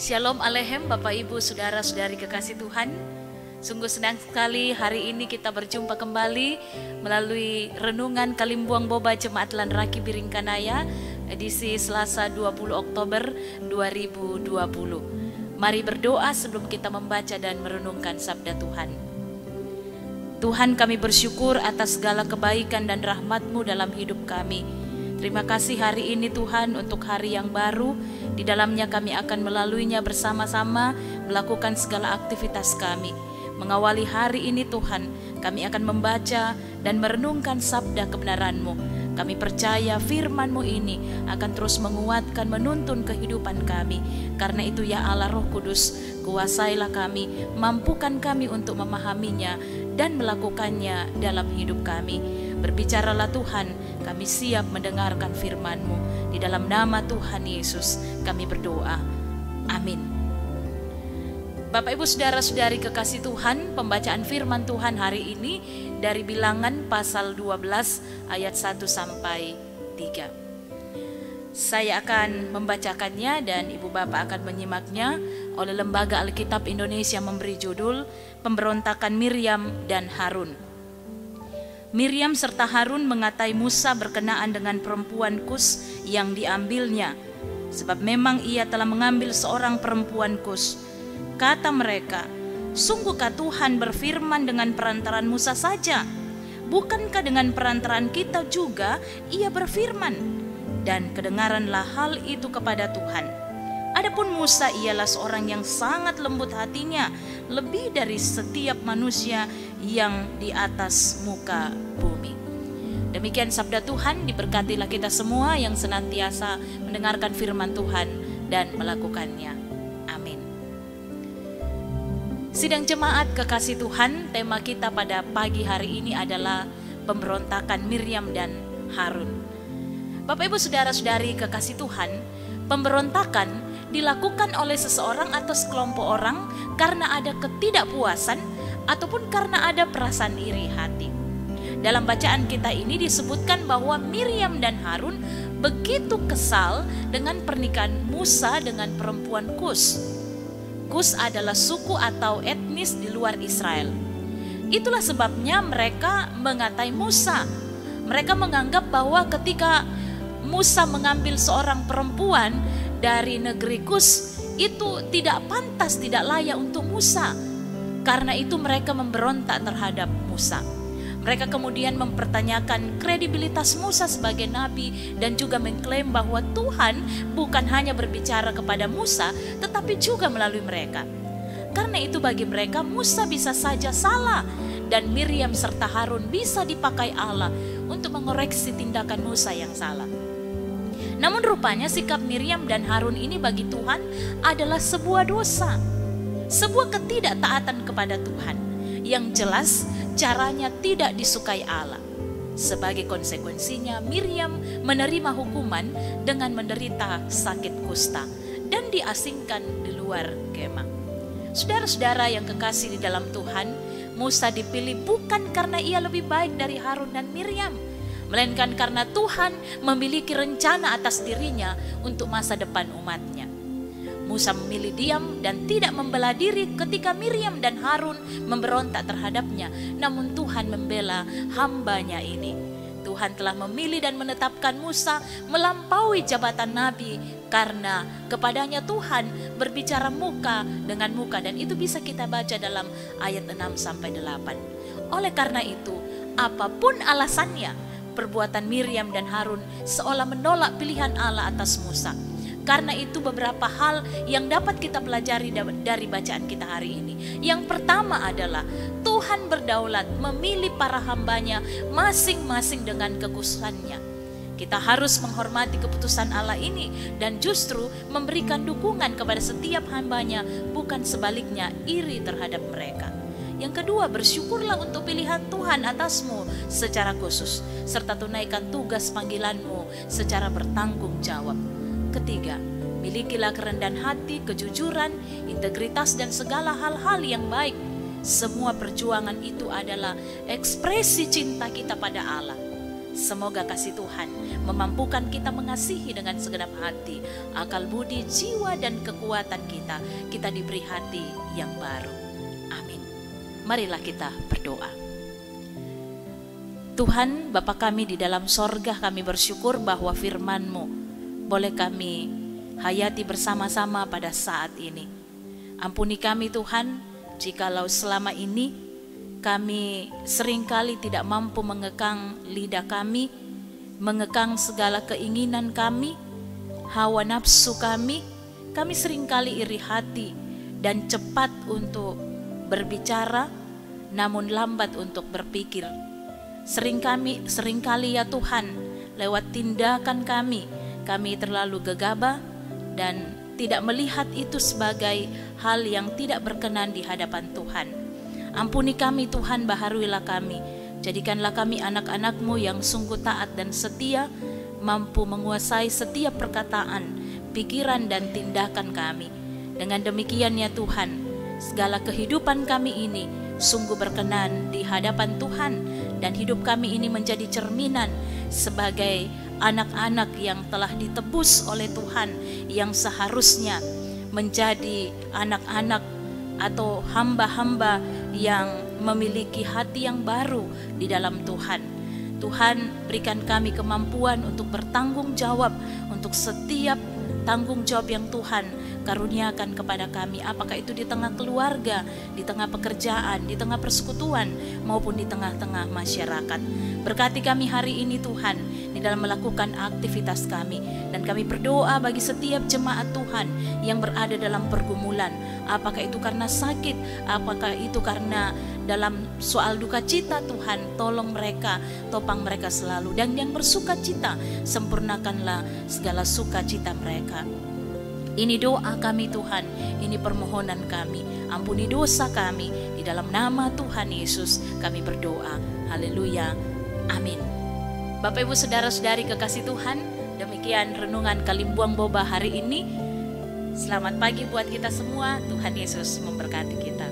Shalom Alehem, Bapak Ibu, Saudara-saudari kekasih Tuhan. Sungguh senang sekali hari ini kita berjumpa kembali melalui Renungan Kalimbuang Boba Jemaat Lanraki Biringkanaya, edisi Selasa 20 Oktober 2020. Mari berdoa sebelum kita membaca dan merenungkan sabda Tuhan. Tuhan, kami bersyukur atas segala kebaikan dan rahmat-Mu dalam hidup kami. Terima kasih hari ini Tuhan untuk hari yang baru. Di dalamnya kami akan melaluinya bersama-sama melakukan segala aktivitas kami. Mengawali hari ini Tuhan, kami akan membaca dan merenungkan sabda kebenaran-Mu. Kami percaya firman-Mu ini akan terus menguatkan, menuntun kehidupan kami. Karena itu ya Allah Roh Kudus, kuasailah kami, mampukan kami untuk memahaminya dan melakukannya dalam hidup kami. Berbicaralah Tuhan, kami siap mendengarkan firman-Mu. Di dalam nama Tuhan Yesus kami berdoa. Amin. Bapak Ibu Saudara-saudari kekasih Tuhan, pembacaan firman Tuhan hari ini dari Bilangan pasal 12 ayat 1 sampai 3. Saya akan membacakannya dan Ibu Bapak akan menyimaknya. Oleh Lembaga Alkitab Indonesia memberi judul Pemberontakan Miriam dan Harun. Miriam serta Harun mengatai Musa berkenaan dengan perempuan Kus yang diambilnya, sebab memang ia telah mengambil seorang perempuan Kus. Kata mereka, sungguhkah Tuhan berfirman dengan perantaran Musa saja? Bukankah dengan perantaran kita juga ia berfirman? Dan kedengaranlah hal itu kepada Tuhan. Adapun Musa ialah seorang yang sangat lembut hatinya, lebih dari setiap manusia yang di atas muka bumi. Demikian sabda Tuhan, diberkatilah kita semua yang senantiasa mendengarkan firman Tuhan dan melakukannya. Amin. Sidang jemaat kekasih Tuhan, tema kita pada pagi hari ini adalah pemberontakan Miriam dan Harun. Bapak Ibu Saudara-saudari kekasih Tuhan, pemberontakan dilakukan oleh seseorang atau sekelompok orang karena ada ketidakpuasan ataupun karena ada perasaan iri hati. Dalam bacaan kita ini disebutkan bahwa Miriam dan Harun begitu kesal dengan pernikahan Musa dengan perempuan Kus. Kus adalah suku atau etnis di luar Israel. Itulah sebabnya mereka mengatai Musa. Mereka menganggap bahwa ketika Musa mengambil seorang perempuan dari negeri Kus, itu tidak pantas, tidak layak untuk Musa. Karena itu mereka memberontak terhadap Musa. Mereka kemudian mempertanyakan kredibilitas Musa sebagai nabi dan juga mengklaim bahwa Tuhan bukan hanya berbicara kepada Musa, tetapi juga melalui mereka. Karena itu bagi mereka Musa bisa saja salah dan Miriam serta Harun bisa dipakai Allah untuk mengoreksi tindakan Musa yang salah. Namun rupanya sikap Miriam dan Harun ini bagi Tuhan adalah sebuah dosa, sebuah ketidaktaatan kepada Tuhan yang jelas caranya tidak disukai Allah. Sebagai konsekuensinya Miriam menerima hukuman dengan menderita sakit kusta dan diasingkan di luar kemah. Saudara-saudara yang kekasih di dalam Tuhan, Musa dipilih bukan karena ia lebih baik dari Harun dan Miriam, melainkan karena Tuhan memiliki rencana atas dirinya untuk masa depan umatnya. Musa memilih diam dan tidak membela diri ketika Miriam dan Harun memberontak terhadapnya, namun Tuhan membela hambanya ini. Tuhan telah memilih dan menetapkan Musa melampaui jabatan nabi karena kepadanya Tuhan berbicara muka dengan muka, dan itu bisa kita baca dalam ayat 6-8. Oleh karena itu, apapun alasannya, perbuatan Miriam dan Harun seolah menolak pilihan Allah atas Musa. Karena itu beberapa hal yang dapat kita pelajari dari bacaan kita hari ini. Yang pertama adalah Tuhan berdaulat memilih para hambanya masing-masing dengan kekhususannya. Kita harus menghormati keputusan Allah ini dan justru memberikan dukungan kepada setiap hambanya, bukan sebaliknya iri terhadap mereka. Yang kedua, bersyukurlah untuk pilihan Tuhan atasmu secara khusus, serta tunaikan tugas panggilanmu secara bertanggung jawab. Ketiga, milikilah kerendahan hati, kejujuran, integritas, dan segala hal-hal yang baik. Semua perjuangan itu adalah ekspresi cinta kita pada Allah. Semoga kasih Tuhan memampukan kita mengasihi dengan segenap hati, akal budi, jiwa, dan kekuatan kita. Kita diberi hati yang baru. Amin. Marilah kita berdoa. Tuhan, Bapa kami di dalam sorga, kami bersyukur bahwa firman-Mu boleh kami hayati bersama-sama pada saat ini. Ampuni kami Tuhan, jikalau selama ini kami seringkali tidak mampu mengekang lidah kami, mengekang segala keinginan kami, hawa nafsu kami seringkali iri hati dan cepat untuk berbicara, namun lambat untuk berpikir. Seringkali ya Tuhan, lewat tindakan kami terlalu gegabah dan tidak melihat itu sebagai hal yang tidak berkenan di hadapan Tuhan. Ampuni kami Tuhan, baharuilah kami. Jadikanlah kami anak-anak-Mu yang sungguh taat dan setia, mampu menguasai setiap perkataan, pikiran dan tindakan kami. Dengan demikian ya Tuhan, segala kehidupan kami ini sungguh berkenan di hadapan Tuhan, dan hidup kami ini menjadi cerminan sebagai anak-anak yang telah ditebus oleh Tuhan, yang seharusnya menjadi anak-anak atau hamba-hamba yang memiliki hati yang baru di dalam Tuhan. Tuhan, berikan kami kemampuan untuk bertanggung jawab untuk setiap tanggung jawab yang Tuhan karuniakan kepada kami, apakah itu di tengah keluarga, di tengah pekerjaan, di tengah persekutuan, maupun di tengah-tengah masyarakat. Berkati kami hari ini Tuhan, di dalam melakukan aktivitas kami, dan kami berdoa bagi setiap jemaat Tuhan yang berada dalam pergumulan, apakah itu karena sakit, apakah itu karena dalam soal duka cita. Tuhan, tolong mereka, topang mereka selalu, dan yang bersuka cita, sempurnakanlah segala sukacita mereka. Ini doa kami Tuhan, ini permohonan kami. Ampuni dosa kami, di dalam nama Tuhan Yesus kami berdoa. Haleluya, amin. Bapak Ibu Saudara-saudari kekasih Tuhan, demikian renungan Kalimbuang Boba hari ini. Selamat pagi buat kita semua, Tuhan Yesus memberkati kita.